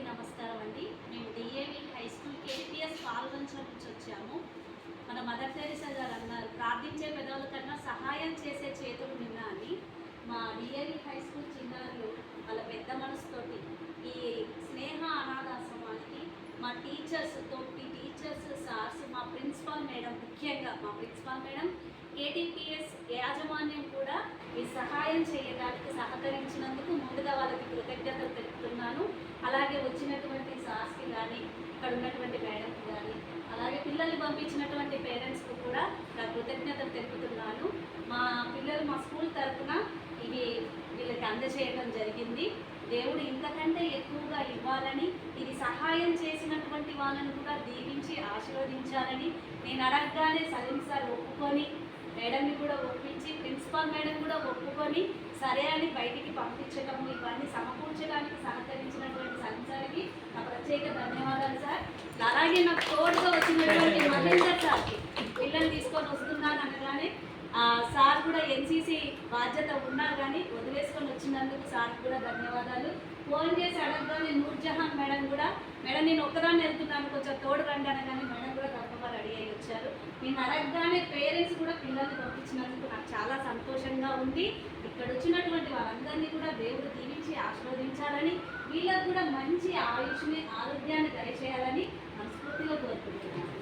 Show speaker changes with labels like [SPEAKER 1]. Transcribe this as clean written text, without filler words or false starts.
[SPEAKER 1] నమస్కారం అండి. మేము DAV high school KPS Palvancha నుంచి వచ్చాము. మన మదర్ తెరీసా గారు అన్నారు, ప్రార్థించే పెదవుల కన్నా సహాయం చేసే చేతులు నిన్న అని. మా డిఏవి హై స్కూల్ చిన్నారులు వాళ్ళ పెద్ద మనసుతోటి ఈ స్నేహ అనాథాశ్రమానికి మా టీచర్స్, సార్స్, మా ప్రిన్సిపాల్ మేడం, ముఖ్యంగా మా ప్రిన్సిపాల్ మేడం, కేటీపీఎస్ యాజమాన్యం కూడా ఈ సహాయం చేయడానికి సహకరించినందుకు ముందుగా వాళ్ళకి కృతజ్ఞతలు తెలుపుతున్నాను. అలాగే వచ్చినటువంటి సార్స్కి కానీ, ఇక్కడ ఉన్నటువంటి మేడంకి కానీ, అలాగే పిల్లల్ని పంపించినటువంటి పేరెంట్స్కి కూడా నా కృతజ్ఞతలు తెలుపుతున్నాను. మా పిల్లలు మా స్కూల్ తరఫున ఇవి వీళ్ళకి అందజేయడం జరిగింది. దేవుడు ఇంతకంటే ఎక్కువగా ఇవ్వాలని, ఇది సహాయం చేసినటువంటి వాళ్ళని కూడా దీవించి ఆశీర్వదించాలని నేను అడగగానే సలీం సార్ ఒప్పుకొని, మేడంని కూడా ఒప్పించి, ప్రిన్సిపాల్ మేడం కూడా ఒప్పుకొని సరే అని బయటికి పంపించడము, ఇవన్నీ సమకూర్చడానికి సహకరించినటువంటి సలీం సార్కి నా ప్రత్యేక ధన్యవాదాలు సార్. అలాగే నాకు తోడుగా వచ్చినటువంటి మహేందర్ సార్కి, పిల్లల్ని తీసుకొని వస్తున్నాను అనగానే సార్ కూడా ఎన్సీసీ బాధ్యత ఉన్నా కానీ వదిలేసుకొని వచ్చినందుకు సార్కి కూడా ధన్యవాదాలు. ఫోన్ చేసి అడగగానే నూర్జహాన్ మేడం కూడా, మేడం నేను ఒక్కదాన్ని వెళ్తున్నాను, కొంచెం తోడు రండి అనగానే మేడం కూడా తప్పగా రెడీ అయ్యి వచ్చారు. నేను అడగగానే పేరెంట్స్ కూడా పిల్లల్ని పంపించినందుకు నాకు చాలా సంతోషంగా ఉంది. ఇక్కడ వచ్చినటువంటి వాళ్ళందరినీ కూడా దేవుడు దీవించి ఆశీర్వదించాలని, వీళ్ళకు కూడా మంచి ఆయుష్ని, ఆరోగ్యాన్ని దయచేయాలని మనస్ఫూర్తిగా కోరుకుంటున్నాను.